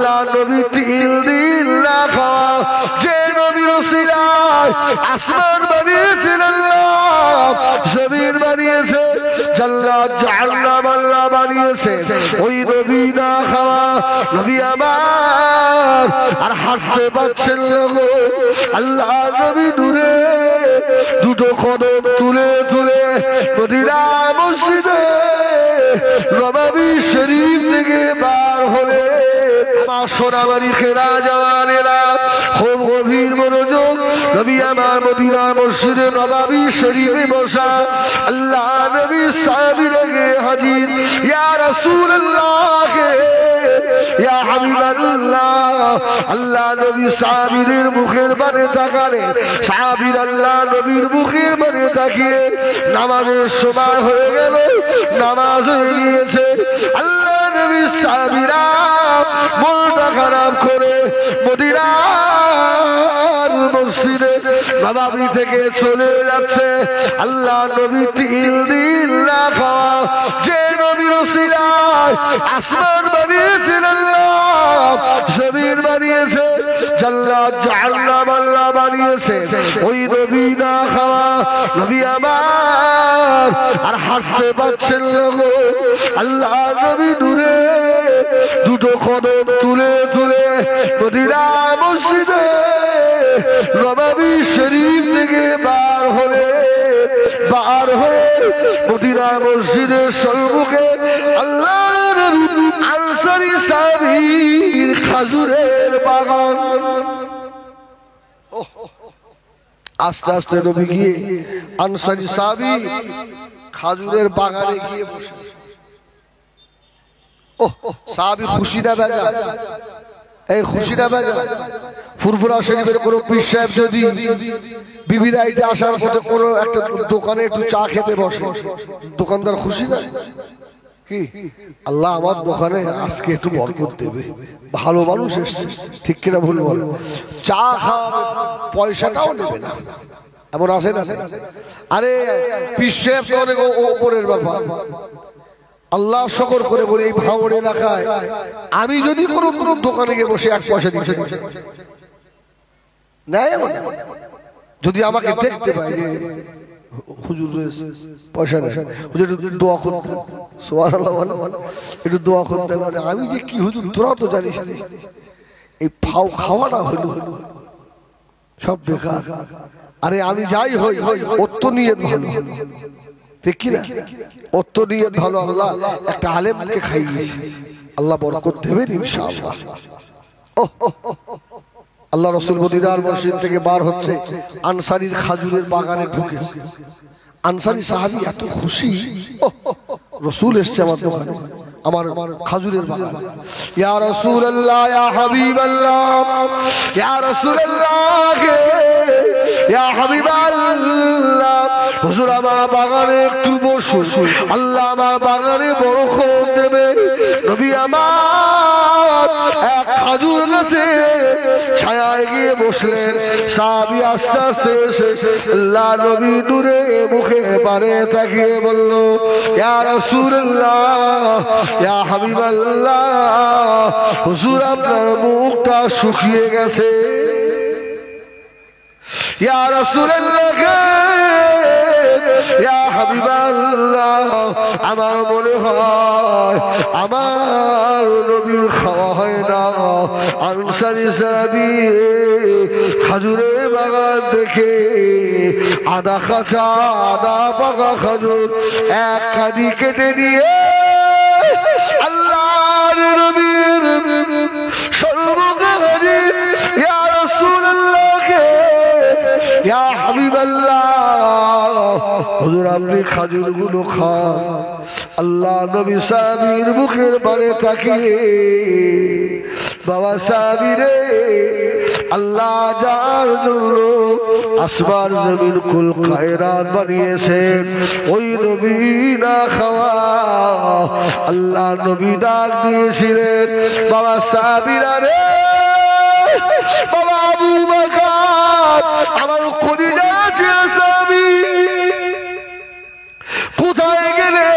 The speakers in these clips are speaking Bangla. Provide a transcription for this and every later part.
আল্লাহ নবী তিল দিন না খাওয়া যে নবীর ওসিলায় আসমান বানিয়েছেন আল্লাহ, জমিন বানিয়েছে, জান্নাত জাহান্নাম আল্লাহ বানিয়েছে, ওই নবী না খাওয়া নবী আমার আর হাঁটতে পারছেন না গো। আল্লাহ নবী দূরে দুটো কদম তুলে তুলে মদিনা মসজিদে নববী শরীফ থেকে বার হলে আমার সোনাবাড়ি খেরা জওয়ানেরা খুব গভীর মনোযোগ। নবী আমার মদিনা মসজিদে নববী শরীফে বসা, আল্লাহ নবী সাহাবীরা হাজির, ইয়া রাসূলুল্লাহ ইয়া হাবিবাল্লাহ। আল্লাহ নবী সাহাবীদের মুখের বারে তাকালে, সাহাবীর আল্লাহ নবীর মুখের বারে তাকিয়ে নামাজের সময় হয়ে গেল, নামাজ হয়ে গিয়েছে। আল্লাহ নবী সাহাবীরা মনটা খারাপ করে মদিনার মসজিদে নববী থেকে চলে যাচ্ছে। আল্লাহ নবী তিল দিন না খাওয়া যে নবীর ওসিলায় আসমান বানিয়েছেন আল্লাহ, জমিন বানিয়েছে, জান্নাত জাহান্নাম আল্লাহ বানিয়েছে, ওই নবী না খাওয়া নবী আমার আর হাঁটতে পারছেন না গো। আল্লাহ নবী দূরে দুটো কদম তুলে তুলে মদিনা মসজিদে নববী শরীফ থেকে বার হয়ে মদিনা মসজিদের সম্মুখে আল্লাহ নবী আনসারী সাহাবীর খাজুরের বাগান। আস্তে আস্তে নবী গিয়ে আনসারী সাহাবী খাজুরের বাগানে গিয়ে বসেছে। সাহাবী খুশি না বেজা? এই খুশি না বেজা? ফুরফুরা শরীফের কোন পীর সাহেব যদি বিবিরা এটা আসার পথে কোনো একটা দোকানে একটু চা খেতে বসে, দোকানদার খুশি না? কি আল্লাহ আমার দোকানে আজকে একটু বরকত দেবে, ভালো মানুষ এসছে, ঠিক কিনা ভুল বলে? চা খাওয়া পয়সাটাও নেবে না, এমন আসে না? আরে পীর সাহেব তো অনেক ওপরের ব্যাপার। আল্লাহ শকর করে বলে এই ভাঙড় এলাকায় আমি যদি কোনো দোকানে গিয়ে বসে 1 পয়সা দিতে নেয়, যদি আমাকে দেখতে পাই যে হুজুর রয়েছে পয়সা নেই, হুজুর একটু দোয়া করতেন, সুবহানাল্লাহ একটু দোয়া করতেন, আমি যে কি হুজুর তোরা তো জানিস এই ফাও খাওয়াটা হলো সব বেকার। আরে আমি যাই হই ওর তো নিয়ত ভালো, ঠিক কিনা? ওর তো নিয়ত ভালো, আল্লাহ একটা আলেমকে খাইয়েছে, আল্লাহ বরকত দেবেন ইনশাআল্লাহ। আল্লাহ রাসূল মদিনার মসজিদ থেকে বার হচ্ছে, আনসারীর খাজুরের বাগানে ঢুকেছে। আনসারী সাহাবী এত খুশি, রাসূল এসেছে আমার দোকানে, আমার খাজুরের বাগানে। ইয়া রাসূলুল্লাহ, ইয়া হাবিবাল্লাহ, ইয়া রাসূলুল্লাহ, ইয়া হাবিবাল্লাহ, হুজুর আমার বাগানে একটু বসুন, আল্লাহ আমার বাগানে বরকত দেবে। নবী আমার এক খাজুর গাছে ছায়ায় গিয়ে বসলেন। সাহাবী আস্তে আস্তে এসে আল্লাহ নবী দূরে মুখে পারে তাকিয়ে বলল, ইয়া রাসূলুল্লাহ, ইয়া হাবিবাল্লাহ, হুজুর আপনার মুখটা শুকিয়ে গেছে। ইয়া রাসূলুল্লাহ, ইয়া হাবিবাল্লাহ, আমার মনে হয় আমার নবীর খাওয়া হয় না। আনসারী সাহাবী খাজুরের বাগান দেখে আদা কাঁচা আদা পাকা খাজুর এক কাঁদি কেটে নিয়ে আল্লাহর নবীর সম্মুখে হাজির। ইয়া রাসূলুল্লাহ, ইয়া হাবিবাল্লাহ, হুজুর আপনি খাজুরগুলো খান। আল্লাহ নবী সাহাবীর মুখের বারে তাকিয়ে, বাবা সাহাবী রে, আল্লাহ যার জন্য আসমান জমিন কুল কায়নাত বানিয়েছেন ওই নবী না খাওয়া। আল্লাহ নবী ডাক দিয়েছিলেন, বাবা সাহাবীরা রে, বাবা আবু বকর, আমার কলিজা ছিল সাহাবী, কোথায় গেলে?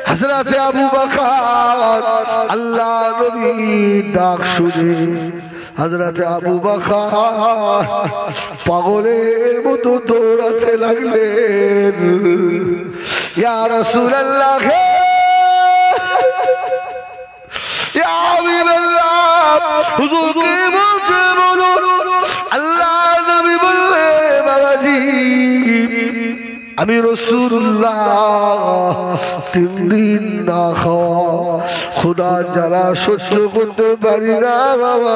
হযরত আবু বকর আল্লাহ নবী ডাক শুনে হযরত আবু বকর পাগলের মতো দৌড়াতে লাগলেন। ইয়া রাসূলুল্লাহ, ইয়া হাবিবাল্লাহ, হুজুর কে বলছে বলুন। আল্লাহ নবী বললেন, বাবাজি আমি রাসূলুল্লাহ 3 দিন না খাওয়া খোদা জ্বালা সহ্য করতে পারি না বাবা,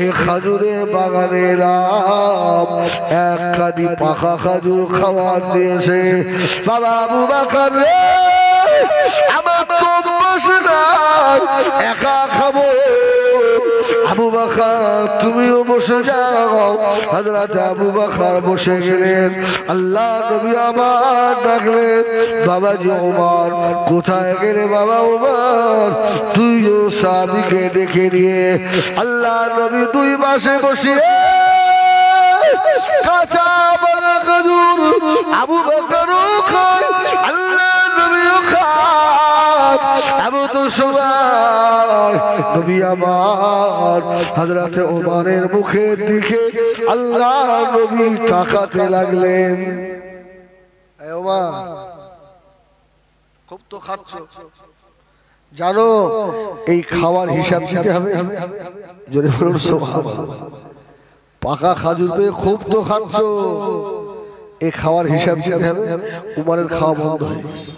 এই খাজুরের বাগানে এলাম, এক কাঁদি পাকা খাজুর খাওয়া দিয়েছে বাবা। আবু বকর রে, আমার তো বসে না, একা খাবো। আবু বকর তুমিও বসে যাও। হযরত আবু বকর বসে গেলেন। আল্লাহ নবী আবার ডাকলেন, বাবাজি ওমর কোথায় গেলে বাবা ওমর? তুইও সাহাবীকে ডেকে নিয়ে আল্লাহ নবী 2 পাশে বসিয়ে কাঁচা পাকা খেজুর আবু বকরও খায়, আল্লাহ নবীও খায়। আবু তো সবাই নবী আমার হযরতে ওমরের মুখের দিকে আল্লাহ নবী তাকাতে লাগলেন। এ ওমর, খুব তো খাচ্ছ, জানো এই খাওয়ার হিসাব দিতে হবে। জোরে বলুন সুবহানাল্লাহ। পাকা খাজুর পেয়ে খুব তো খাচ্ছ, এই খাওয়ার হিসাব দিতে হবে। উমরের খাওয়া বন্ধ হয়ে গেছে।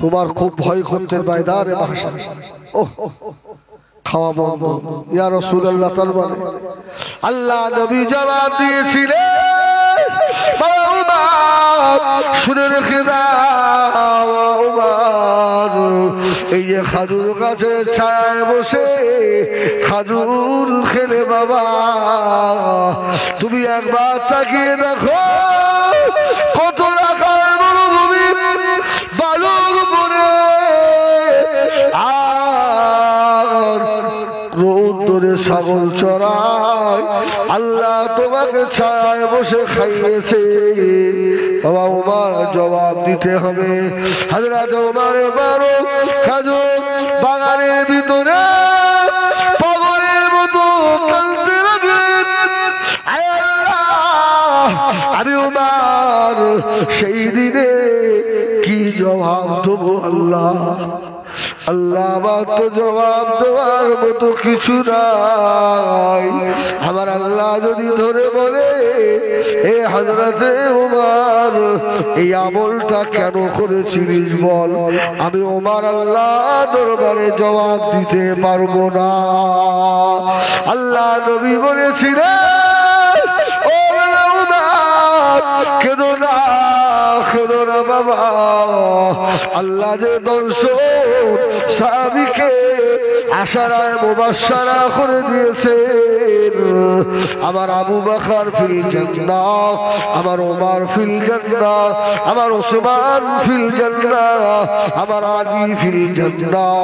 তোমার খুব ভয় করতে বাইদারে ভাষা, ওহ খাওয়া বন্ধ। ইয়া রাসূলুল্লাহ, তার মানে আল্লাহ নবী জবাব দিয়েছিলেন, শুনে রেখে দাও উমর, এই যে খাজুর গাছের ছায়ায় বসে খাজুর খেলে বাবা, তুমি একবার তাকিয়ে দেখো কত রাখার মরুভূমি বালুর উপরে আর রোদ্দুরে ছাগল চড়ায়, আল্লাহ তোমাকে ছায়ায় বসে খাইয়েছে। বাবা ওমর জবাব দিতে হবে। হযরত ওমর ফারুক খাজুর বাগানের ভিতরে পাগলের মতো কাঁদতে লাগলেন। আয় আল্লাহ, আমি ওমর সেই দিনে কি জবাব দেবো আল্লাহ? আল্লাহ আমার তো জবাব দেওয়ার মতো কিছু নাই। আমার আল্লাহ যদি ধরে বলে, এ হযরতে ওমর এই আমলটা কেন করেছিলিস বল, আমি ওমর আল্লাহ দরবারে জবাব দিতে পারবো না। আল্লাহ নবী বলেছিলেন, ও ওমর কেঁদো না, কেঁদো না বাবা, আল্লাহ যে দর্শন সাহাবীকে আশারায় মুবাশশারা করে দিয়েছেন। আমার আবু বকর ফিল জান্নাহ, আমার ওমর ফিল জান্নাহ, আমার ওসমান ফিল জান্নাহ, আমার আলী ফিল জান্নাহ,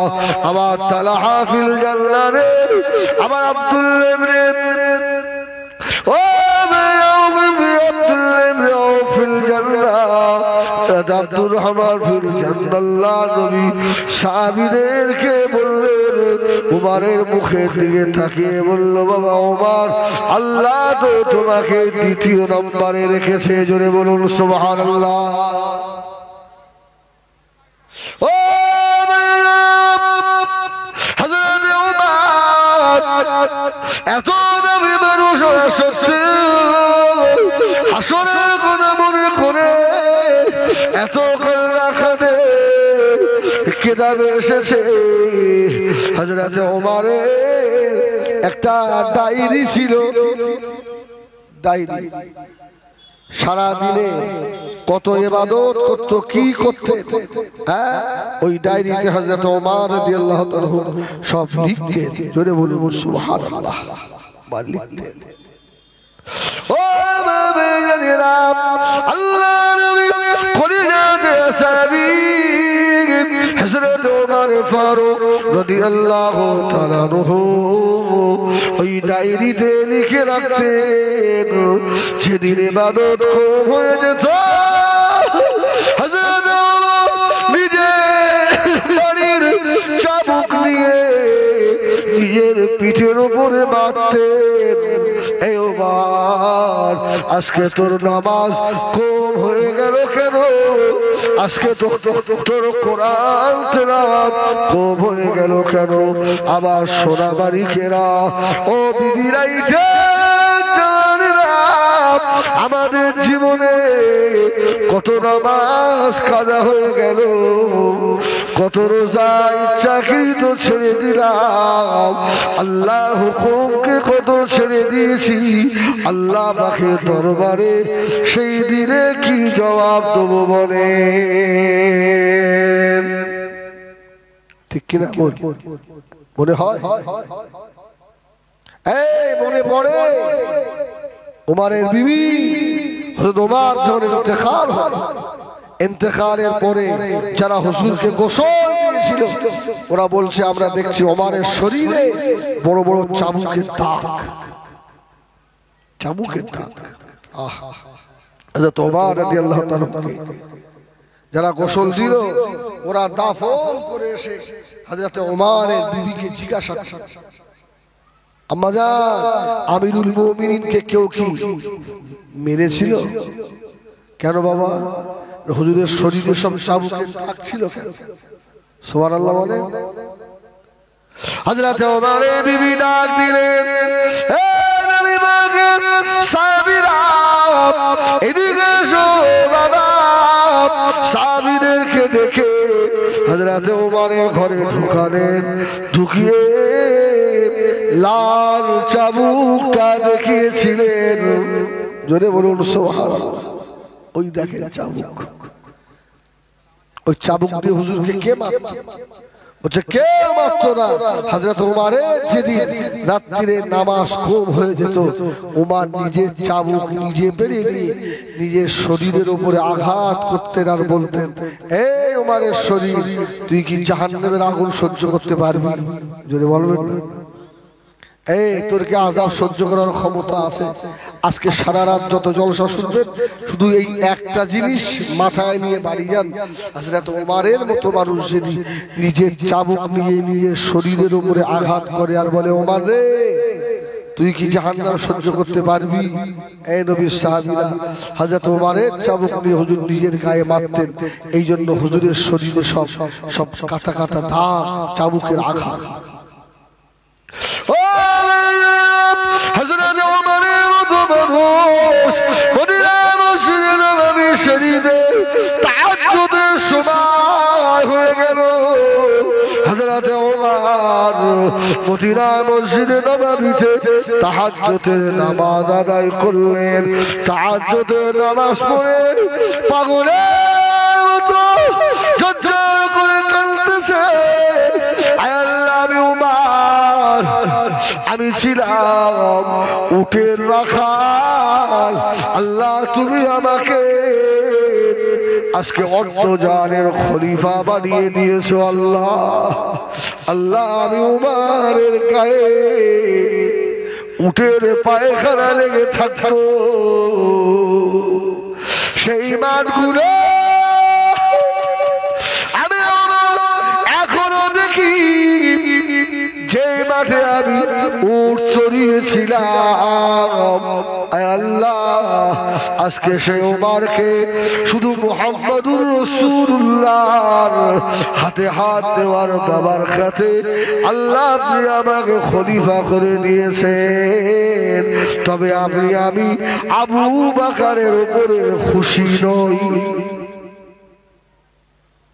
আমার তালহা ফিল জান্নাহ রে, আমার আব্দুল্লাহ ইবনে ও আব্দুল্লাহ ইবনে ফিল জান্নাহ, আব্দুর রহমান ফিল জান্নাহ। আল্লাহ নবী সাহাবীদেরকে বললেন, উমরের মুখের দিকে তাকিয়ে বলল, বাবা ওমর আল্লাহ তো তোমাকে 2য় নম্বরে রেখেছে। জোরে বলুন সুবহানাল্লাহ। ও হযরত ওমর এত দামি মানুষ হওয়া সত্ত্বেও হাসরের কথা মনে করে এত কান্না কাঁদে। কিতাবে এসেছে হযরত ওমরের একটা ডায়েরি ছিল, ডায়েরি সারা দিনে কত ইবাদত করত, কি করতে, ওই ডায়েরিতে হযরত ওমর রাদিয়াল্লাহু তাআলা সব লিখতেন। জোরে বলুন সুবহানাল্লাহ। লিখতেন। ও বাবা জানেরা, আল্লাহ নবী কলিজাতে সাহাবী হযরত ওমর ফারুক রাদিয়াল্লাহু তাআলা আনহু ওই ডায়েরিতে লিখে রাখতেন, যেদিন ইবাদত কম হয়ে যেত হযরত ওমর নিজে বাড়ির নিয়ে নিজের পিঠের উপরে মারতেন। এই ওমর, আজকে তোর নামাজ কম হয়ে গেল কেন? আজকে তোর কোরআন তেলাওয়াত কম হয়ে গেল কেন? আবার সোনা বাড়ি কেনা ও বিবিরাই আমাদের জীবনে কত নামাজ কাজা হয়ে গেল, কত রোজা চাকরি তো ছেড়ে দিলাম, আল্লাহর হুকুমকে কত ছেড়ে দিয়েছি। আল্লাহ পাকের দরবারে সেই দিনে কি জবাব দেবো বলে? ঠিক কিনা মনে হয়? এই মনে পড়ে উমারের বিবি হযরত উমার যখন ইন্তেকাল হয়, ইন্তেকালের পরে যারা হুজুরকে গোসল দিয়েছিল ওরা বলছে আমরা দেখছি উমারের শরীরে বড় বড় চাবুকের দাগ, চাবুকের দাগ। হযরত উমার রাদিয়াল্লাহু তাআলা যারা গোসল দিল ওরা দাফন করে এসে হযরত উমারের বিবিকে জিজ্ঞাসা, আম্মা জান, আমিরুল মুমিনিনকে কেউ কি মেরেছিল? কেন বাবা? হুজুরের শরীরে সব চাবুকের দাগ ছিল কেন? সুবহানাল্লাহ বলে। হযরত ওমরের বিবি ডাক দিলেন, হে নবী পাকের সাহাবীরা, এদিকে এসো বাবা। সাহাবীদেরকে দেখে হযরত ওমরের ঘরে ঢুকালেন, ঢুকিয়ে লাল চাবুকটা দেখিয়েছিলেন। জোরে বলুন সুবহানাল্লাহ। ওই দেখেন চাবুক, ওই চাবুক দিয়ে হুজুরকে কে মারত? বলছে কেউ মারত না। হযরত ওমরের যেদিন রাত্রিরে নামাজ কম হয়ে যেত, ওমর নিজের চাবুক নিজে বেরিয়ে নিয়ে নিজের শরীরের উপরে আঘাত করতেন আর বলতেন, এই ওমরের শরীর, তুই কি জাহান্নামের আগুন সহ্য করতে পারবি? যদি বলবেন না, এই তোর কি আযাব সহ্য করার ক্ষমতা আছে? আজকে সারা রাত যত জলসা শুনবেন, শুধু এই একটা জিনিস মাথায় নিয়ে বাড়ি যান। হযরত ওমরের মতো মানুষ যদি নিজের চাবুক নিয়ে নিজের শরীরের উপরে আঘাত করে আর বলে, ওমর রে, তুই কি জাহান্নাম সহ্য করতে পারবি? এই নবীর সাহাবীরা হযরত ওমরের চাবুক নিয়ে হুজুর নিজের গায়ে মারতেন। এই জন্য হুজুরের শরীরে সব কাটা কাটা দাগ, চাবুকের আঘাত। হযরত ওমরের মতো মানুষ মদিনা মসজিদে নববী শরীফে তাহাজ্জুদের সময় হয়ে গেল। হযরত ওমর মদিনা মসজিদে নববীতে তাহাজ্জুদের নামাজ আদায় করলেন। তাহাজ্জুদের নামাজ পড়ে পাগলের মতো ঝরঝর করে কাঁদতেছে, আমি ছিলাম উটের রাখাল, আল্লাহ তুমি আমাকে আজকে অর্ধজানের খলিফা বানিয়ে দিয়েছো। আল্লাহ আল্লাহ, আমি উমারের গায়ে উটের পায়খানা লেগে থাকতো, সেই মাঠগুলো আমি এখনো দেখি, যে মাঠে আমি উট চড়িয়েছিলাম। আল্লাহ, আজকে সেই ওমরকে শুধু মুহাম্মদুর রাসূলুল্লাহর হাতে হাত দেওয়ার বাবার কাছে আল্লাহ আপনি আমাকে খলিফা করে দিয়েছেন। তবে আমি আবু বকরের উপরে খুশি নই।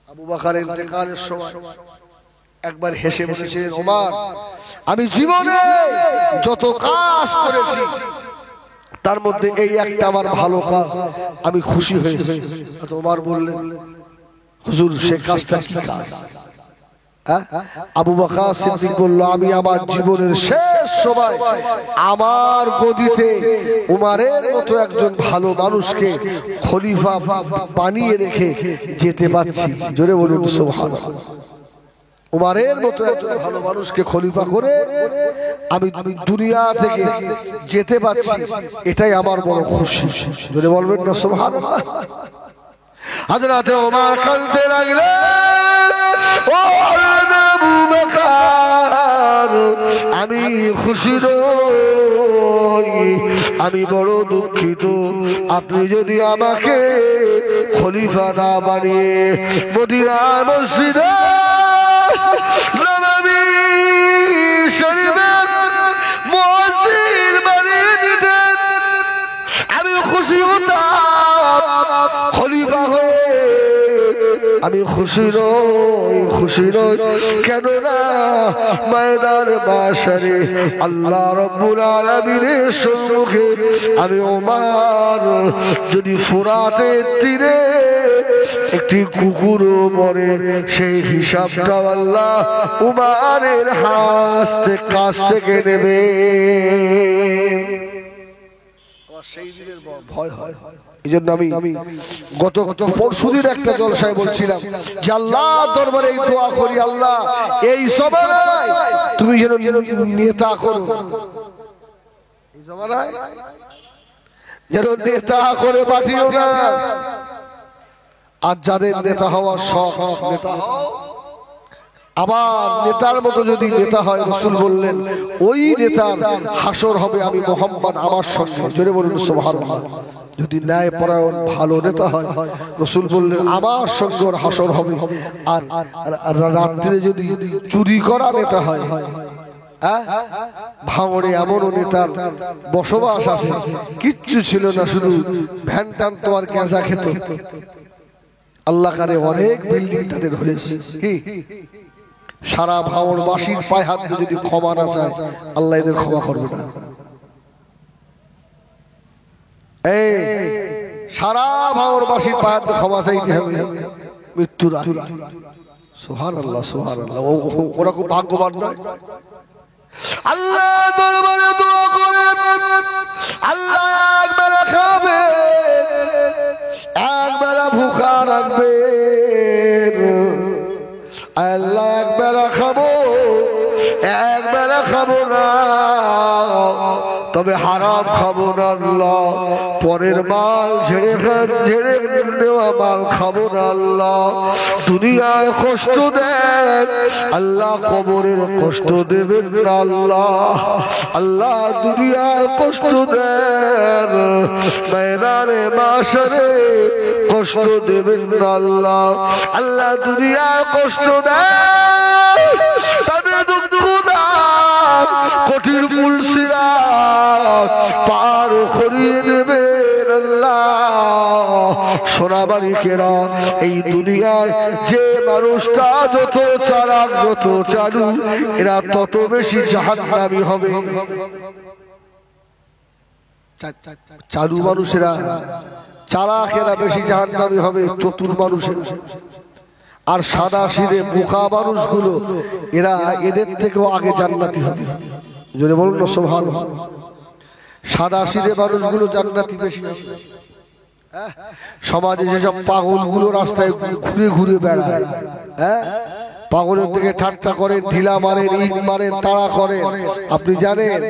আবু বকরের ইন্তেকালের সময় একবার হেসে বলেছে, ওমর, আমি জীবনে যত কাজ করেছি তার মধ্যে এই একটা আমার ভালো কাজ, আমি খুশি হয়েছি। ওমর বললেন, হুজুর সে কাজটা কি কাজ? আবু বকর সিদ্দিক বলল, আমি আমার জীবনের শেষ সময় আমার গদিতে উমারের মতো একজন ভালো মানুষকে খলিফা বানিয়ে রেখে যেতে পারছি। জোরে বলুন সুবহানাল্লাহ। উমারের মতো একজন ভালো মানুষকে খলিফা করে আমি দুনিয়া থেকে যেতে পারছি, এটাই আমার বড় খুশি। জোরে বলবেন না সুবহানাল্লাহ। হযরত ওমর কাঁদতে লাগলেন, ও আবু বকর আমি খুশি নই, আমি বড় দুঃখিত। আপনি যদি আমাকে খলিফা না বানিয়ে মদিনা মসজিদে নববী শরীফের মুয়াজ্জিন বানিয়ে দিতেন, আমি খুশি হতাম। খলিফা হয়ে আমি খুশি নই, কেননা ময়দান মাশারে আল্লাহ রাব্বুল আলামিনের সম্মুখে আমি ওমর যদি ফুরাতের তীরে একটি কুকুরও মরে সেই হিসাবটা আল্লাহ উমারের কাছ থেকে নেবে। সেই দিনের ভয় হয়। এই জন্য আমি গত পরশুদিন একটা জলসায় বলছিলাম যে আল্লাহ দরবারে এই দোয়া করি, আল্লাহ এই জমানায় তুমি যেন নেতা করো, এই জমানায় যেন নেতা করে পাঠিও না। আর যাদের নেতা হওয়ার শখ নেতা হও, আবার নেতার মতো যদি নেতা হয় রাসূল বললেন ওই নেতার হাসর হবে আমি মুহাম্মদ আমার সঙ্গে। জোরে বলুন সুবহানাল্লাহ। যদি ন্যায় পরায়ণ ভালো নেতা হয় রাসূল বললেন আমার সঙ্গে ওর হাসর হবে। আর রাত্রে যদি চুরি করা নেতা হয়, ভাঙড়ে এমনও নেতার বসবাস আছে, কিচ্ছু ছিল না, শুধু ভ্যান টান তো আর গেঁজা খেত। আল্লাহ কারে অনেক বিল্ডিং তাদের হয়েছে, কি সারা ভাঙড়বাসীর পায়ে হাত দিয়ে যদি ক্ষমা না চায় আল্লাহ এদের ক্ষমা করবে না। এই সারা ভাঙড়বাসীর পায়ে হাত দিয়ে ক্ষমা চাইতে হবে মৃত্যুর আগে। সুবহানাল্লাহ সুবহানাল্লাহ। ওরা খুব ভাগ্যবান নয়। আল্লাহ দরবারে দোয়া করেন, আল্লাহ একবার খাবে, একবার ভুখা রাখবে, আল্লাহ একবেলা খাবো, একবেলা খাবো না, তবে হারাম খাবো না আল্লাহ। পরের মাল ঝেড়ে নেওয়া মাল খাবো না আল্লাহ। দুনিয়ায় কষ্ট দেন আল্লাহ, কবরের কষ্ট দেবেন না আল্লাহ। আল্লাহ দুনিয়ায় কষ্ট দেন, ময়দানে মাশরে কষ্ট দেবেন না আল্লাহ। আল্লাহ দুনিয়ায় কষ্ট দেন, তাদের দুঃখ দান কঠিন মুলসিরা পার করিয়ে নেবেন আল্লাহ। সোনাবাড়িকেরা এই দুনিয়ায় যে মানুষটা যত চালাক যত চালু এরা তত বেশি জাহান্নামী হবে। চালু মানুষেরা চালাকেরা বেশি জাহান্নামী হবে চতুর মানুষেরা। আর সাদা সিধে বোকা মানুষগুলো এরা এদের থেকেও আগে জান্নাতি হবে। যদি বলুন না সুবহানাল্লাহ। সাদা সিধে মানুষগুলো জান্নাতি বেশি হবে। সমাজে যেসব পাগলগুলো রাস্তায় ঘুরে ঘুরে বেড়ায়, পাগলের থেকে ঠাট্টা করেন, ঢিলা মারেন, ইট মারেন, তাড়া করেন, আপনি জানেন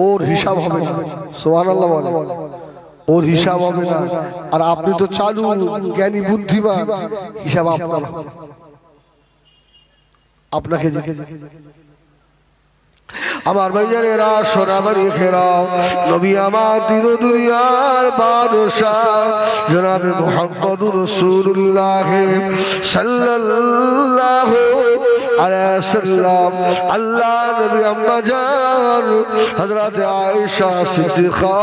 ওর হিসাব হবে না। সুবহানাল্লাহ বলেন, ওর হিসাব হবে না। আর আপনি তো চালু জ্ঞানী বুদ্ধিমান, হিসাব আপনার আপনাকে। আমার ভাইজানেরা সোনাবাড়ি ফেরাও, নবী আমার দিন দুনিয়ার বাদশাহ জনাবে মুহাম্মদুর রাসূলুল্লাহ সাল্লাল্লাহু আলাইহি সাল্লাম আল্লাহ নবী আম্মা জান হযরত আয়েশা সিদ্দিকা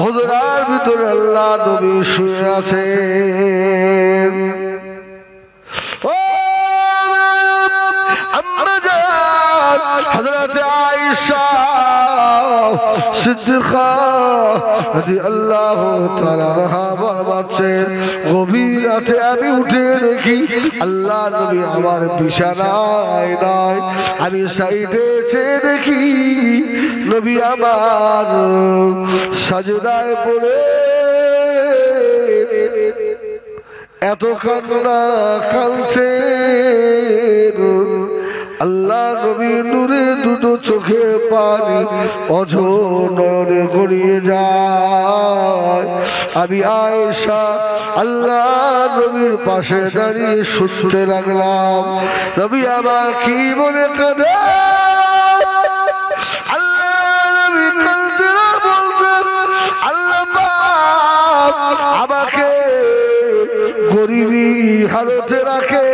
হুজরার ভিতরে আল্লাহ নবী শুয়ে আছেন। ও আম্মা জান হযরত আয়েশা সিদ্দিকা রাদিয়াল্লাহু তাআলা আনহা বলছেন, গভীর রাতে আমি উঠে দেখি আল্লাহ নবী আমার বিছানায় নাই, আমি সাইডে চেয়ে দেখি নবী আমার সাজদায় পড়ে এত কান্না কাঁদছে। আল্লাহ নবী নূরে দুটো চোখে পানি অঝনরে গড়িয়ে যায়। আমি আয়েশা আল্লাহ নবীর পাশে দাঁড়িয়ে শুনতে লাগলাম। নবী আমার কি মনে কাঁদে, আমাকে গরিবী হালতে রাখে,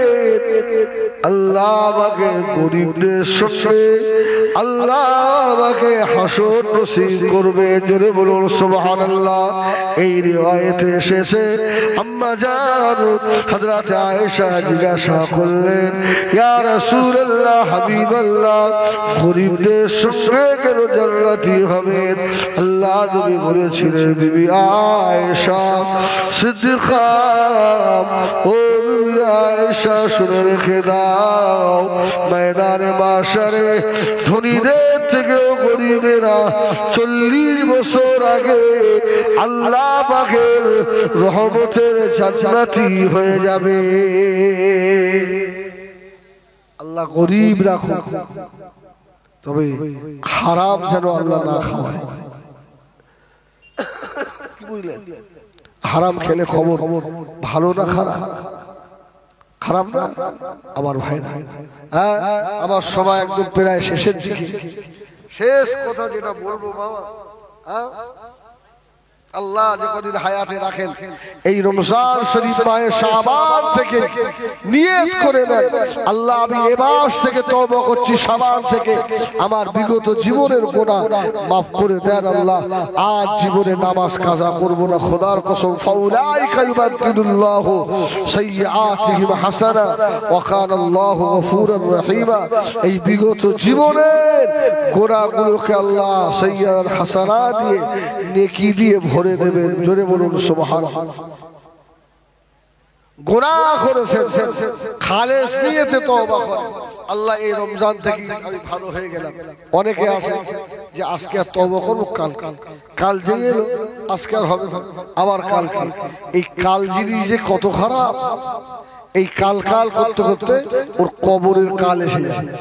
আল্লাহ আমাকে গরিবদের সঙ্গে আল্লাহ আমাকে হাসর নসিব করবে। জোরে বলুন সুবহানাল্লাহ। এই রিওয়ায়েতে এসেছে আম্মা জান হযরত আয়েশা জিজ্ঞাসা করলেন, ইয়া রাসূলুল্লাহ হাবিবাল্লাহ, গরিবদের সঙ্গে কেন জান্নাতি হবেন? আল্লাহ নবী বলেছিলেন, বিবি আয়েশা সিদ্দিকা, ও বিবি আয়েশা শুনে রেখে দাও, ময়দানে মাশারে ধনীদের থেকেও গরিবেরা 40 বছর আগে আল্লাহ পাকের রহমতের জান্নাতি হয়ে যাবে। আল্লাহ গরিব রাখো, তবে হারাম যেন আল্লাহ না খাওয়ায়। কি বুঝলেন? হারাম খেলে খবর ভালো না খারাপ? খারাপ না আমার ভাই? আমার সময় একদম প্রায় শেষের দিকে। শেষ কথা যেটা বলবো বাবা, আল্লাহ যে কদিন হায়াতে রাখেন, এই রমজান শরীফ মাহে শাবান থেকে নিয়ত করে নেন, আল্লাহ আমি এ মাস থেকে তওবা করছি, শাবান থেকে আমার বিগত জীবনের গুনাহ মাফ করে দেন আল্লাহ। আজ জীবনে নামাজ কাজা করব না, খোদার কসম। ফাউলাইকা ইউবাদদিলুল্লাহু সাইয়্যাতিহিম হাসানা ওয়া কানা আল্লাহু গফুরুর রহিমা। এই বিগত জীবনের গুনাহগুলোকে আল্লাহ সাইয়্যাত হাসানা দিয়ে নেকি দিয়ে ভরে দেবেন। জোরে বলুন সুবহানাল্লাহ। গুনাহ করেছেন, খালেস নিয়তে তওবা করেন, আল্লাহ এই রমজান থেকে আমি ভালো হয়ে গেলাম। অনেকে আছে যে আজকে আর তওবা করব, কাল যে এলো আজকে আর হবে, আবার কাল। এই কাল জিনিস যে কত খারাপ, এই কাল করতে করতে ওর কবরের কাল এসে যাবে।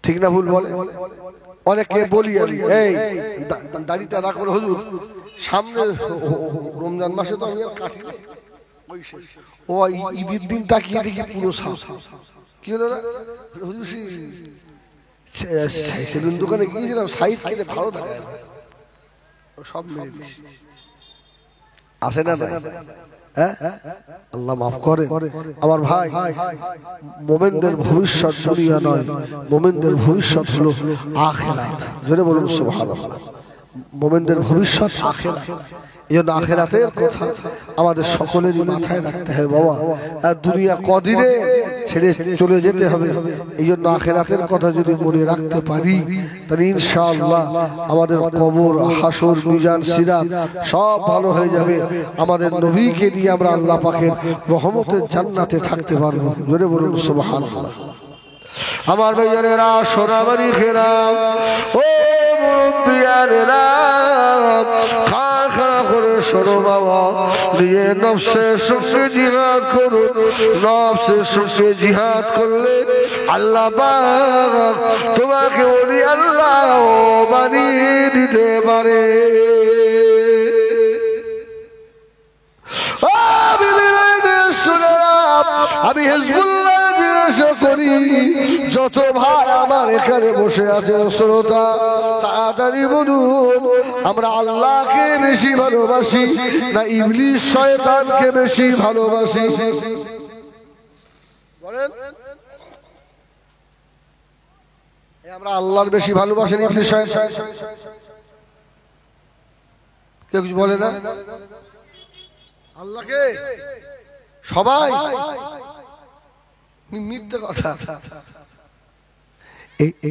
ঠিক না ভুল বলে? অনেকে বলি আমি, এই দাড়িটা রাখো হুজুর, সামনে রমজান মাসে তো আমি আর কাটি না, ও ঈদের দিন তাকিয়ে দেখি পুরো সাপ। কি হলো হুজুর? সেদিন দোকানে গিয়েছিলাম, সাইড কেটে ভালো দেখা সব মেরে দিচ্ছি। আসে না? আল্লাহ মাফ করে আমার ভাই। মুমিনদের ভবিষ্যৎ দুনিয়া নয়, মুমিনদের ভবিষ্যৎ হলো আখিরাত। জোরে বলুন সুবহানাল্লাহ। মুমিনদের ভবিষ্যৎ আখিরাত। এই জন্য আখিরাতের কথা আমাদের সকলেরই মাথায় রাখতে হবে বাবা। আর দুনিয়া কদিনে ছেড়ে চলে যেতে হবে, এই জন্য আখিরাতের কথা যদি মনে রাখতে পারি তাহলে ইনশাআল্লাহ আমাদের কবর, হাসর, মিজান, সিরাত সব ভালো হয়ে যাবে। আমাদের নবীকে নিয়ে আমরা আল্লাহ পাকের রহমতের জান্নাতে থাকতে পারবো। জোরে বলুন সুবহানাল্লাহ। আমার ভাইয়েরা, সোনাবাড়ি খেরাম, ও মুরব্বিয়ানেরা, খাড়া করে শোনো বাবা, নিয়ে নফসের সঙ্গে জিহাদ করুন। নফসের সঙ্গে জিহাদ করলে আল্লাহ পাক তোমাকে ওলি আল্লাহ বানিয়ে দিতে পারে। আমি হিজবুল্লাহ জিজ্ঞাসা করি, যত ভাই আমার এখানে বসে আছে শ্রোতা, তাড়াতাড়ি বলুন, আমরা আল্লাহকে বেশি ভালোবাসি না ইবলিস শয়তানকে বেশি ভালোবাসি? বলেন, আমরা আল্লাহর বেশি ভালোবাসি না ইবলিস শয়তান? কেউ কিছু বলে না? আল্লাহকে সবাই মিথ্যা কথা,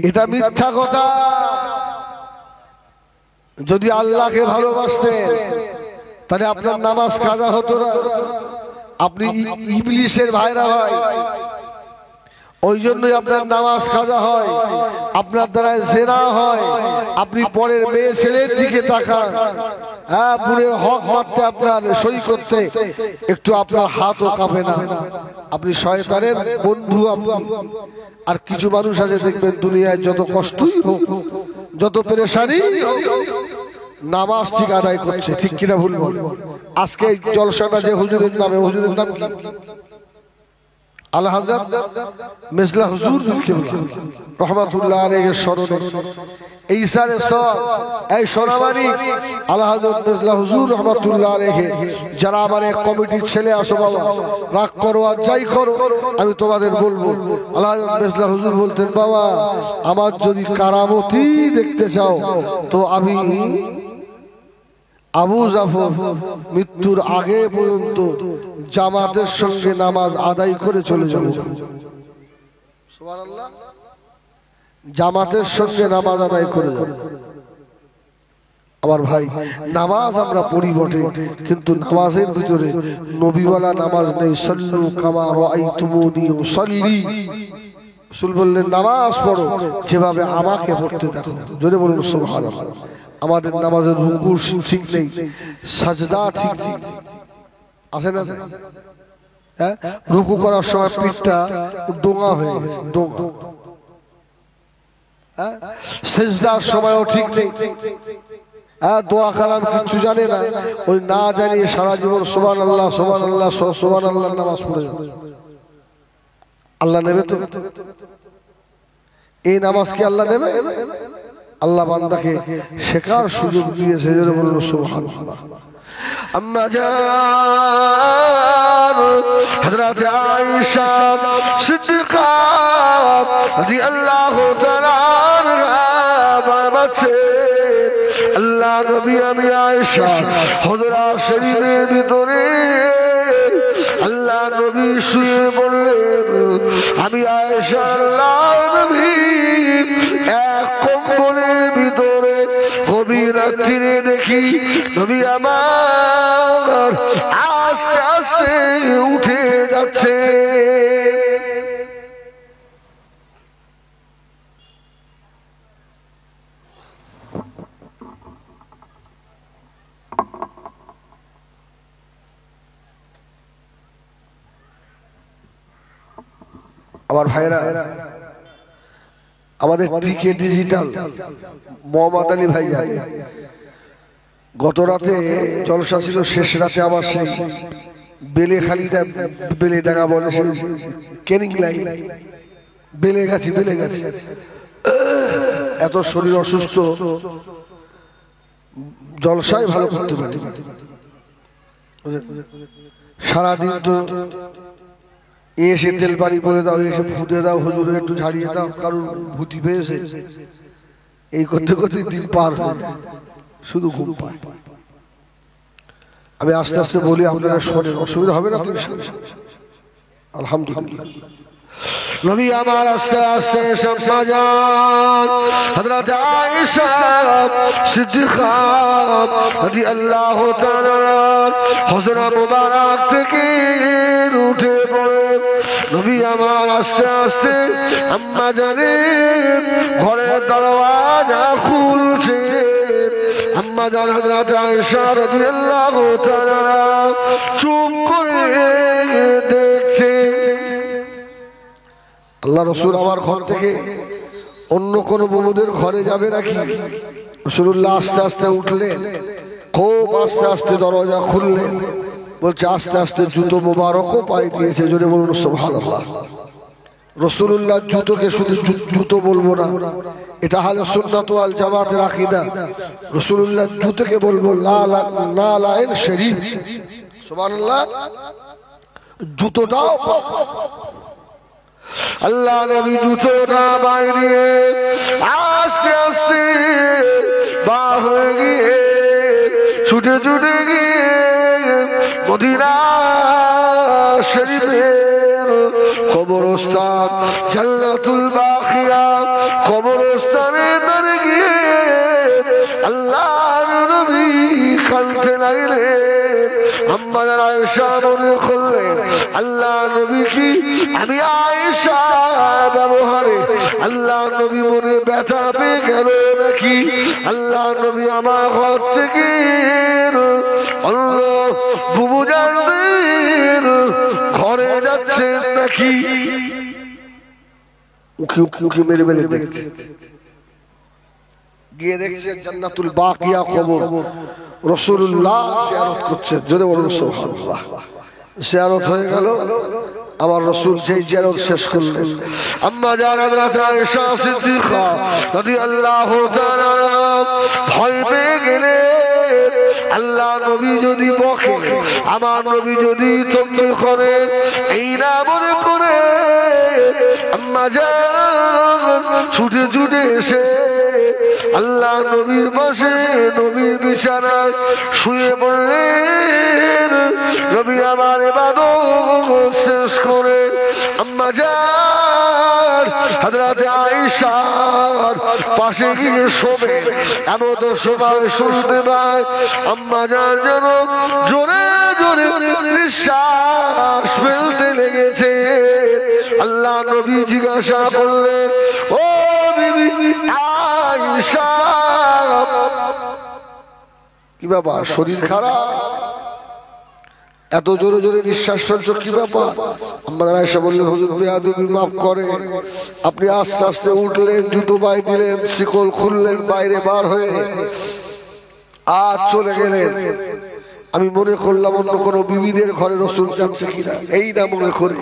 এটা মিথ্যা কথা। যদি আল্লাহকে ভালোবাসতেন তাহলে আপনার নামাজ কাজা হতো না। আপনি ইবলিসের ভাইরা হয়, ওই জন্যই আপনার নামাজ কাজা হয়, আপনার দ্বারা জেনা হয়। আপনি পরের মেয়ে ছেলের দিকে তাকান, হ্যাঁ, বুড়ের হক মারতে, আপনার সই করতে একটু আপনার হাতও কাঁপে না। আপনি শয়তানের বন্ধু আপনি। আর কিছু মানুষ আছে দেখবেন, দুনিয়ায় যত কষ্টই হোক, যত পেরেশানি হোক, নামাজ ঠিক আদায় করছে। ঠিক কিনা ভুল বল? আজকে এই জলসাটা যে হুজুরের নামে, হুজুরের নাম কি? আল্লাহ হযরত মেজলা হুজুর রহমাতুল্লাহ আলাইহির স্মরণে এই ইসারে সব এই সোনামানি আল্লাহ হযরত মেজলা হুজুর রহমাতুল্লাহ আলাইহি, যারা আমার এক কমিটির ছেলে আসো বাবা, রাগ করো আর যাই করো, আমি তোমাদের বলবো। আল্লাহ হযরত মেজলা হুজুর বলতেন, বাবা আমার যদি কারামতি দেখতে চাও তো আমি আবু জাফর মৃত্যুর আগে পর্যন্ত জামাতের সঙ্গে নামাজ আদায় করে চলে যাব। সুবহানাল্লাহ, জামাতের সঙ্গে নামাজ আদায় করে যাব। আমার ভাই, নামাজ আমরা পড়ি বটে, কিন্তু নামাজের ভিতরে নবীওয়ালা নামাজ নেই। সাল্লু কামা রাআইতুমুনি উসাল্লি। রাসূল বললেন, নামাজ পড়ো যেভাবে আমাকে পড়তে দেখো। জোরে বলুন সুবহানাল্লাহ। আমাদের নামাজের রুকু ঠিক নেই, সাজদা ঠিক নেই, আছে না? হ্যাঁ, রুকু করার সময় পিঠটা ডোঙা হয়ে গেছে, ডোঙা। হ্যাঁ, সিজদার সময়ও ঠিক নেই। হ্যাঁ, দোয়া কালাম কিচ্ছু জানে না, ওই না জানিয়ে সারা জীবন সুবহানাল্লাহ সুবহানাল্লাহ সুবহানাল্লাহ নামাজ পড়ে যাবে। আল্লাহ নেবে তো? এই নামাজ কি আল্লাহ নেবে? আল্লাহ বান্দাকে শেখার সুযোগ দিয়েছে। যেটা বলল সুবহানাল্লাহ। আম্মা জান হযরত আয়েশা সিদ্দিকা রাদিয়াল্লাহু তাআলা আনহা বলছে, আল্লাহ নবী আমি আয়েশা হুজরা শরীফের ভিতরে আল্লাহ নবী শুয়ে বললেন, আমি আয়েশা আল্লাহ নবী এক কম্বলের ভিতরে গভীর রাত্রিরে দেখি নবী আমার আস্তে আস্তে উঠে যাচ্ছে। আমার ভাইরা, আমাদের টিকে ডিজিটাল মোহাম্মদ আলী ভাই জানে, গত রাতে জলসা ছিল, শেষ রাতে আবার সেই বেলে খালিটা, বেলে ডাঙ্গা বলে, ক্যানিং লাইন, বেলে গেছি, বেলে গেছি। এত শরীর অসুস্থ, জলসায় ভালো করতে পারি। সারাদিন তো এসে তেল পানি করে দাও, এসে ফুটে দাও, হুজুরে একটু ঝাড়িয়ে দাও, কারোর ভূতি পেয়েছে, এই করতে করতে দিন পার হয়, শুধু ঘুম পায়। আমি আস্তে আস্তে বলি, আপনারা শোনেন, অসুবিধা হবে না তো? আলহামদুলিল্লাহ। নবী আমার আস্তে আস্তে শাম্মা জান হযরত আয়েশা সিদ্দিকা রাদিয়াল্লাহু তাআলা হুজরা মুবারক থেকে উঠে পড়ে নবী আমার আস্তে আস্তে আম্মা জানের ঘরের দরওয়াজা খুলছে। আম্মা জান হযরত আয়েশা রাদিয়াল্লাহু তাআলা চুপ করে দেখছে। আল্লাহ রসুল আমার ঘর থেকে অন্য কোন বউদের ঘরে যাবে নাকি? রাসূলুল্লাহ আস্তে আস্তে উঠলেন, খুব আস্তে আস্তে দরজা খুললেন, বলছে আস্তে আস্তে জুতো মোবারকও পায়ে দিয়েছে। জোরে বলুন সুবহানাল্লাহ। রাসূলুল্লাহ জুতোকে শুধু জুতো বলবো না, এটা হলো সুন্নাত ওয়াল জামাতের আকীদা। রাসূলুল্লাহ জুতোকে বলবো নালাইন শরীফ। সুবহানাল্লাহ। জুতোটাও আল্লাহ নবী জুতোটা বাইরে আস্তে আস্তে বার হয়ে গিয়ে ছুটে ছুটে গিয়ে মদিনা শরীফের কবরস্থান জান্নাতুল বাকিয়া কবরস্থানে দাঁড়িয়ে গিয়ে আল্লাহর নবী কাঁদতে লাগলেন। আম্মা আয়েশা মনে করলেন আল্লাহ নবী কি আমি আয়েশা ব্যবহারে আল্লাহ নবী মনে ব্যথা পেয়ে গেল নাকি? আল্লাহ নবী আমার ঘর থেকে অন্য বুবুজানদের ঘরে যাচ্ছে নাকি? উকি মেরে মেরে দেখছে, গিয়ে দেখছে জান্নাতুল বাকিয়া কবর, রাসূলুল্লাহ জিয়ারত করছে। জোরে বলুন সুবহানাল্লাহ। জিয়ারত হয়ে গেল, আমার রাসূল সেই জিয়ারত শেষ করলেন। আম্মা জান হযরত আয়েশা সিদ্দিকা রাদিয়াল্লাহু তাআলা ভয় পেয়ে গেলেন, আল্লাহ নবী যদি বকে, আমার নবী যদি তকবীর করে, এই না মনে করে আম্মা জান ছুটে ছুটে এসে আল্লাহ নবীর পাশে নবীর বিছানায় শুয়ে পড়লেন। নবী আমার ইবাদত শেষ করে আম্মা জান হযরত আয়েশার পাশে গিয়ে শোবে। এমন তো সময় শুনতে পায় আম্মা জান যেন জোরে জোরে নিঃশ্বাস ফেলতে লেগেছে। আল্লাহ নবী জিজ্ঞাসা করলেন, ও বিবি আয়েশা, কি ব্যাপার, শরীর খারাপ? এত জোরে জোরে নিঃশ্বাস ফেলছো, কি ব্যাপার? আম্মা আয়েশা বললেন, হুজুর বেয়াদবি মাফ করে, আপনি আস্তে আস্তে উঠলেন, জুতো পায়ে দিলেন, শিকল খুললেন, বাইরে বার হয়ে আজ চলে গেলেন। আমি মনে করলাম অন্য কোনো বিবিদের ঘরে রাসূল যাচ্ছে কিনা, এই না মনে করে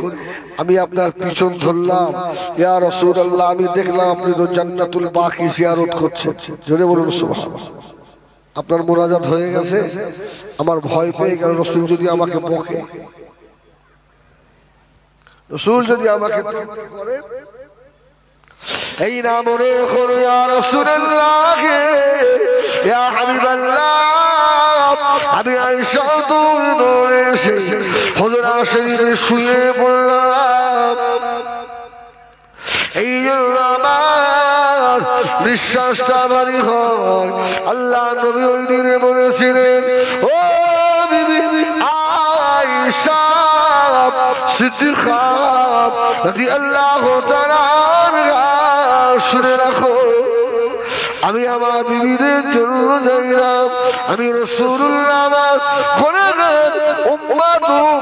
আমি আপনার পিছন ধরলাম। ইয়া রাসূলুল্লাহ, আমি দেখলাম আপনি তো জান্নাতুল বাকি জিয়ারত করছেন। জোরে বলুন সুবহানাল্লাহ। আপনার মোনাজাত হয়ে গেছে, আমার ভয় পেয়ে গেল, রাসূল যদি আমাকে বকে, রাসূল যদি আমাকে করে, এই না মনে করে ইয়া রাসূলুল্লাহ, ইয়া হাবিবাল্লাহ, আমি আয়েশা দৌড়ে এসে হুজরা শরীফে শুয়ে পড়লাম। এই জন্য আমার নিঃশ্বাসটা ভারী হয়। আল্লাহ নবী ওই দিনে বলেছিলেন, ও বিবি আয়েশা সিদ্দিকা রাদিয়াল্লাহু তাআলা শুনে রাখো, আমি আমার বিবিদের জন্য যাই না, আমি রাসূলুল্লাহ আমার গুনাহগার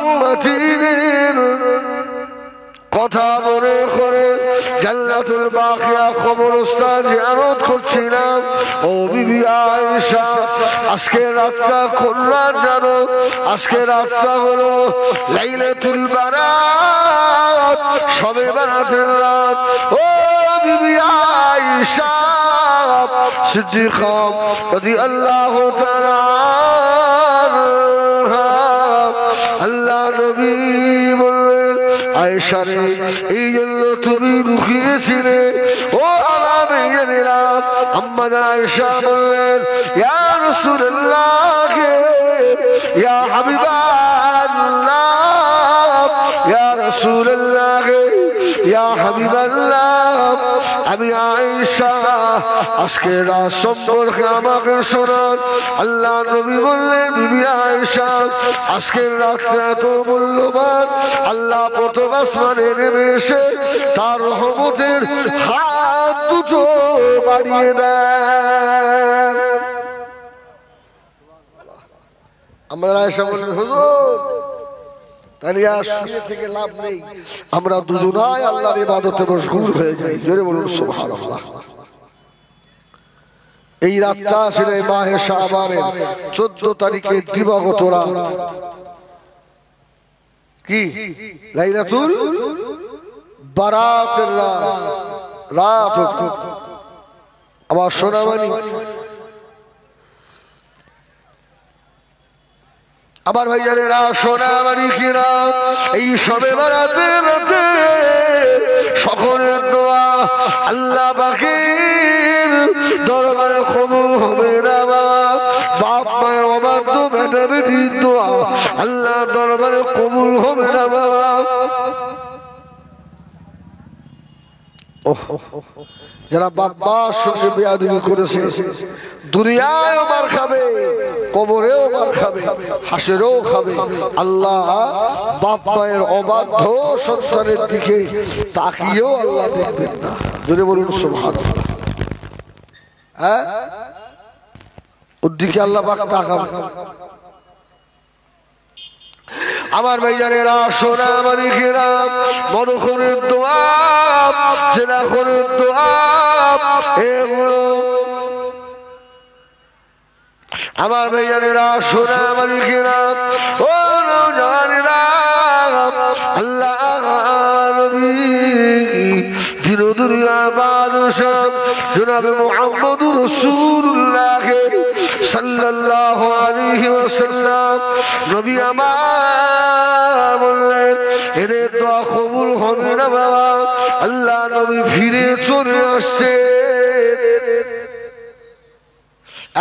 উম্মতিদের কথা মনে করে জান্নাতুল বাকিয়া কবরস্থান জিয়ারত করছিলাম। ও বিবি আয়েশা, আজকে রাতটা কোন রাত জানো? আজকে রাতটা হলো লাইলাতুল বারাত, শবে বারাতের রাত। ও বিবি আয়েশা সিদ্দিকা রাদিয়াল্লাহু তাআলা, আল্লাহ নবী বললেন, আয়েশা রে, এই জন্য তুমি লুকিয়েছিলে। ও আমার মেয়েরা, আম্মা জান আয়েশা বললেন, ইয়া রাসূলুল্লাহ, ইয়া হাবিবাল্লাহ, ইয়া রাসূলুল্লাহ, ইয়া হাবিবাল্লাহ, আমি আয়েশা, আজকে রাত সম্পর্কে আমাকে শোনান। আল্লাহ নবী বললেন, বিবি আয়েশা, আজকের রাতটা এত মূল্যবান, আল্লাহ প্রথম আসমানে নেমে এসে তার রহমতের হাত দুটো বাড়িয়ে দেন। আমরা আয়েশা বললেন, হুজুর তাহলে আর শুয়ে থেকে লাভ নেই, আমরা দুজনাই আল্লাহর ইবাদতে মশগুল হয়ে যাই। জোরে বলুন সুবহানাল্লাহ। এই রাতটা ছিল মাহে শাবানের 14 তারিখের দিবাগত রাত। কি লাইলাতুল বারাতের রাত। আমার সোনামণি, আমার ভাইজানেরা, সোনামণি কিরা, এই শবে বারাতের রাতে সকলের দোয়া আল্লাহ পাকের দরবারে কবুল হবে না। বাপ মায়ের অবাধ্য বেটা বেটির দোয়া আল্লাহ দরবারে কবুল হবে না বাবা। যারা বাবার সঙ্গে বেয়াদবি করেছে দুনিয়ায় মার খাবে, কবরেও মার খাবে, হাসরেও খাবে। আল্লাহ বাপ মায়ের অবাধ্য সন্তানের দিকে তাকিয়েও আল্লাহ দেখবেন না। জোরে বলুন সুবহানাল্লাহ। হ্যাঁ, ওর দিকে আল্লাহ পাক তাকাবে। আমার ভাইজানেরা, সোনা মানিকেরা, মদখরের দোয়া, জেনাখরের দোয়া, এগুলো আমার ভাইজানেরা, সোনা মানিকেরা, ও নওজওয়ানেরা, আল্লাহ নবী দিন দুনিয়া বাদশাহ জনাবে মুহাম্মদুর রাসূলুল্লাহ সাল্লাল্লাহু আলাইহি ওয়াসাল্লাম নবী আমার বললেন, এদের দোয়া কবুল হবে না বাবা। আল্লাহ নবী ফিরে চলে আসছে।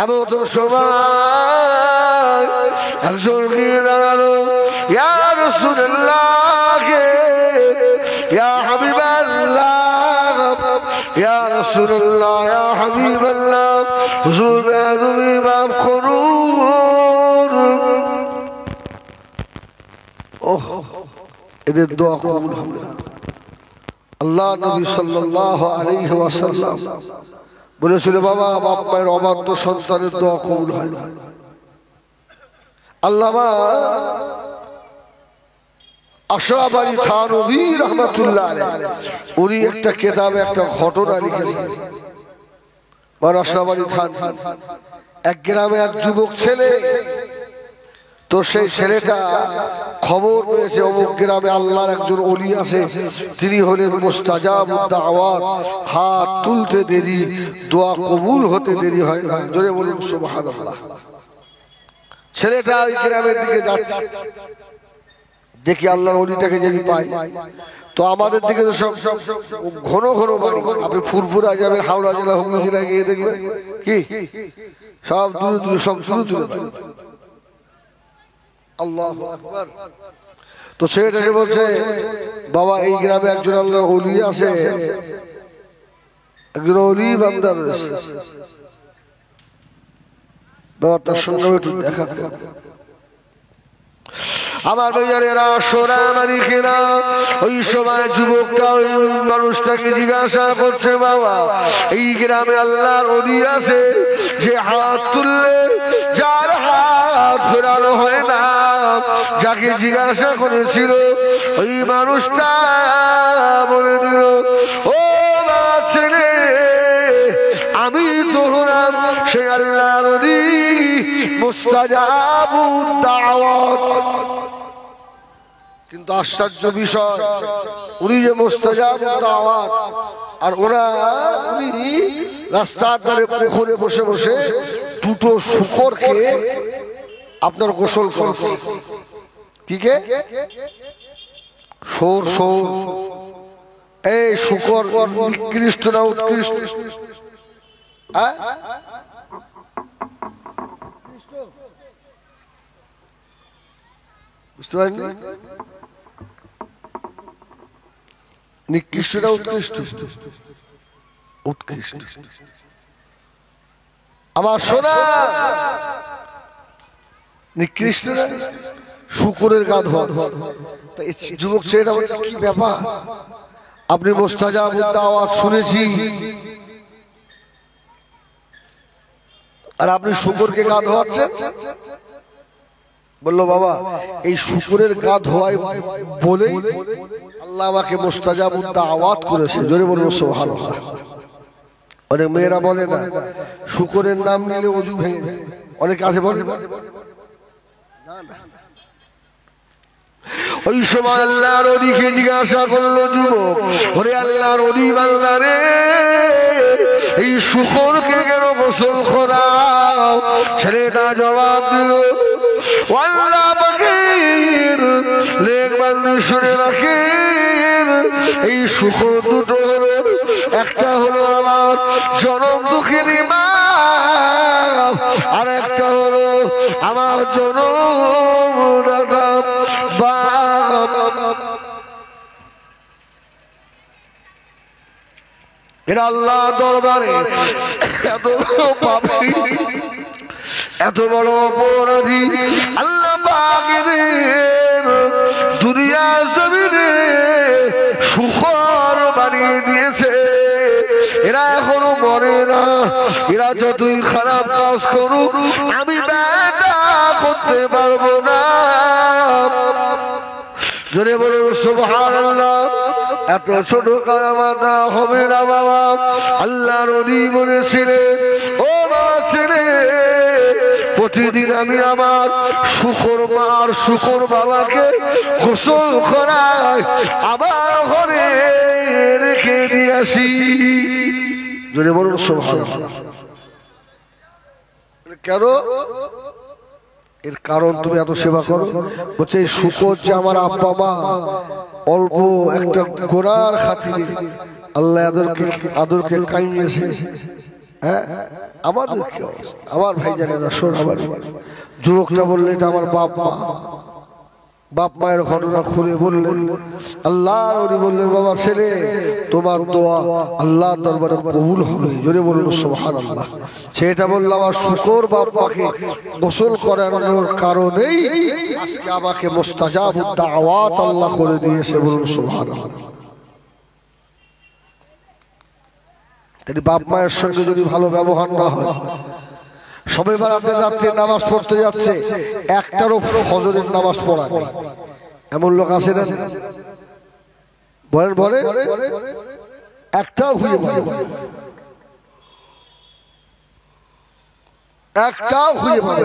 এমন তো সময় একজন নিয়ে দাঁড়ালো, ইয়া রাসূলুল্লাহ, ইয়া হাবিবাল্লাহ, ইয়া রাসূলুল্লাহ, ইয়া হাবিবাল্লাহ, হুজুর বেয়াদবি মাফ করুন। ওহ, এদের দোয়া কবুল হবে না। আল্লাহ নবী সাল্লাল্লাহু আলাইহি ওয়াসাল্লাম বলেছিল, বাবা বাপ মায়ের অবাধ্য সন্তানের দোয়া কবুল হয় না। আল্লামা আশরাফ আলী থানভী রাহমাতুল্লাহ আলাইহি উনি একটা কিতাবে একটা ঘটনা লিখেছেন। আশরাফ আলী থানভী এক গ্রামে এক যুবক ছেলে, তো সেই ছেলেটা খবর পেয়েছে অমুক গ্রামে আল্লাহর একজন ওলি আছে, তিনি হলেন মুস্তাজাবুদ দাওয়াত, হাত তুলতে দেরি দোয়া কবুল হতে দেরি হয় না। জোরে বলুন সুবহানাল্লাহ। ছেলেটা ওই গ্রামের দিকে যাচ্ছে, দেখি আল্লাহর ওলিটাকে যদি পাই। তো আমাদের দিকে তো সব ঘন ঘন বাড়ি, আপনি ফুরফুরা যাবেন হাওড়া জেলা হুগলি জেলায় গিয়ে দেখবেন কি সব দূরে দূরে, সব দূরে দূরে বাড়ি। আল্লাহু আকবার। তো ছেলেটাকে বলছে, বাবা এই গ্রামে একজন আল্লাহর ওলি আছে, একজন ওলি বান্দা রয়েছে, বাবা তার সঙ্গে একটু দেখা করো। আমার ভাইয়ারেরা, সোনা মানিকেরা, ওই সময় যুবকটা ওই মানুষটাকে জিজ্ঞাসা করছে, বাবা এই গ্রামে আল্লাহর ওলি আছে যে হাত তুললে যার হাত ফেরানো হয় না? যাকে জিজ্ঞাসা করেছিল ওই মানুষটা বলে দিল, ও বাবা ছেলে, আমি তো হলাম সে আল্লাহর ওলি মুস্তাজাবুদ দাওয়াত। কিন্তু আশ্চর্য বিষয়, উনি যে মুস্তাজাবুদ দাওয়াত, আর উনি রাস্তার ধারে পুকুরে বসে বসে দুটো শূকরকে আপনার গোসল করছে। কি কে? শোর শোর। এই শূকর নিকৃষ্ট না উৎকৃষ্ট? বুঝতে পারেননি? নিকৃষ্ট না উৎকৃষ্ট? উৎকৃষ্ট। আমার সোনা নিকৃষ্ট না, শূকরের গা ধোয়া। যুবক ছেলেটা বলছে, কি ব্যাপার, আপনি মুস্তাজাবুদ দাওয়াত শুনেছি আর আপনি শূকরকে গা ধোয়াচ্ছেন? বললো, বাবা এই শূকরের গা ধোয়াই বলেই আল্লাহ আমাকে মুস্তাজাবুদ দাওয়াত করেছে। জোরে বলুন সুবহানাল্লাহ। অনেক মেয়েরা বলে না, শূকরের নাম নিলে ওযু ভেঙে যায়, অনেকে আছে বলে না। ওই সময় আল্লাহর ওলিকে জিজ্ঞাসা করলো যুবক, ওরে আল্লাহর ওলি বান্দা রে, এই শূকরকে কেন গোসল করাও? ছেলেটা জবাব দিল, আল্লাহ পাকের নেক বান্দা শুনে রাখেন, এই শূকর দুটো হলো, একটা হলো আমার জনম দুঃখেরই মা, আর একটা হলো আমার জনম দাদা বাপ। এরা আল্লাহ দরবারে এত বড় পাপী, এত বড় অপরাধী। আল্লাহ পাকের দুনিয়া জমিনে সুখর বানিয়ে দিয়েছে। এরা এখনো মরে না। এরা যতই খারাপ কাজ করুক আমি ব্যাটা করতে পারবো না। জোরে বলুন সুবহানাল্লাহ। এত ছোট কারামাত হবে না বাবা। আল্লাহর নবী বলেছিলেন, ও বাবা ছেলে, প্রতিদিন আমি আমার শুকর মা আর শুকর বাবাকে গোসল করাই, আবার ঘরে রেখে দিয়ে আসি। যদি বলুন সুবহানাল্লাহ। কেন? এর কারণ তুমি এত সেবা করো। বলছে এই শুকর যে আমার আব্বা মা অল্প একটা গোড়ার খাতিরে আল্লাহ আদরকে কাইয়েছে। হ্যাঁ, আমাদের কি অবস্থা? আমার ভাই জানে না। শোন, আমার যুবকটা বললে এটা আমার বাপ মা। বাপ মায়ের ঘটনা খুলে বললেন। আল্লাহ উনি বললেন, বাবা ছেলে, তোমার দোয়া আল্লাহ দরবারে কবুল হবে। জোরে বলুন সুবহানাল্লাহ। সেটা বললাম, আমার শুকর বাপ মাকে গোসল করানোর কারণেই আজকে আমাকে মুস্তাজাবুদ দাওয়াত আল্লাহ করে দিয়েছে। বলুন সুবহানাল্লাহ। তাই বাপ মায়ের সঙ্গে যদি ভালো ব্যবহার না হয়, সবাই বারাতে রাত্রে নামাজ পড়তে যাচ্ছে, একটারও ফজরের নামাজ পড়া নেই, এমন লোক আছে না? বলেন বলেন, একটাও খুঁজে পাবে, একটাও খুঁজে পাবে।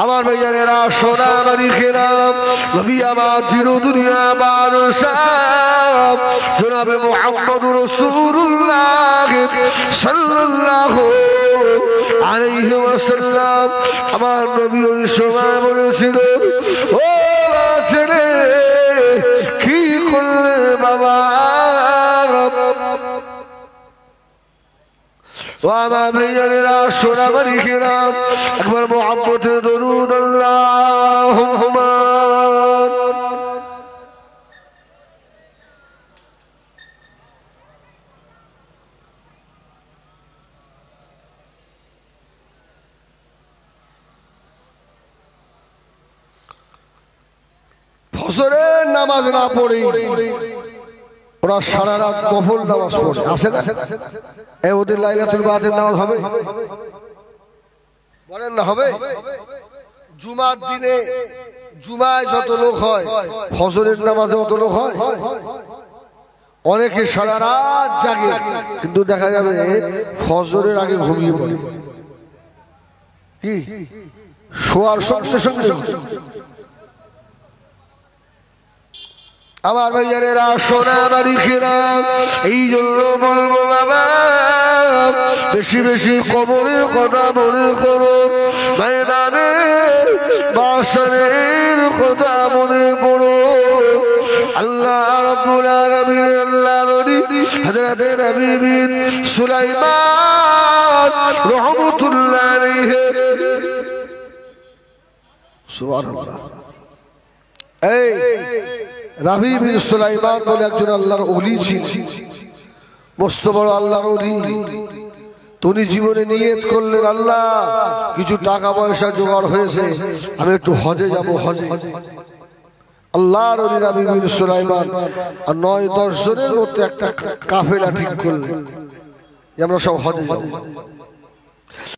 আমার ভাইজানেরা, সোনা মালিকেরাম, নবী আমার দিন দুনিয়া বাদশাহ জনাবে মুহাম্মদুর রাসূলুল্লাহ সাল্লাল্লাহু আলাইহি ওয়াসাল্লাম, আমার নবী ওই সময় বলেছিল, ও ছেলে কি করলে বাবা? ও আমার ভাইজানেরা, সোনা মালিকেরাম, একবার মুহাম্মদে দরুদ আল্লাহুম্মা। ফজরের নামাজ না পড়ে ওরা সারা রাত নফল নামাজ পড়ে, আসে না? এ ওদের লাইলাতুল বাদের নামাজ হবে? বলেন না হবে? জুমার দিনে জুমায় যত লোক হয়, ফজরের নামাজে অত লোক হয়? অনেকে সারা রাত জাগে, কিন্তু দেখা যাবে ফজরের আগে ঘুমিয়ে পড়ে। কি শোয়ার সঙ্গে সঙ্গে? আমার ভাইয়ারেরা, সোনা মালিকেরাম, এই জন্য বলবো বাবা, বেশি বেশি কবরের কথা মনে করো, ময়দানে বাসরের কথা মনে পড়ো। আল্লাহ রাব্বুল আলামিন, আল্লাহ নবী হযরত নবী বিন সুলাইমান রাহমাতুল্লাহ আলাইহি, সুবহানাল্লাহ। এই রাবি বিন সুলাইমান বলে একজন আল্লাহর ওলি ছিলেন, মস্ত বড় আল্লাহর ওলি। উনি জীবনে নিয়ত করলেন, আল্লাহ কিছু টাকা পয়সা জোগাড় হয়েছে, আমি একটু হজে যাব, হজে। আল্লাহর ওলি রাবি বিন সুলাইমান আর 9-10 জনের মধ্যে একটা কাফেলা ঠিক করলেন যে আমরা সব হজে যাব।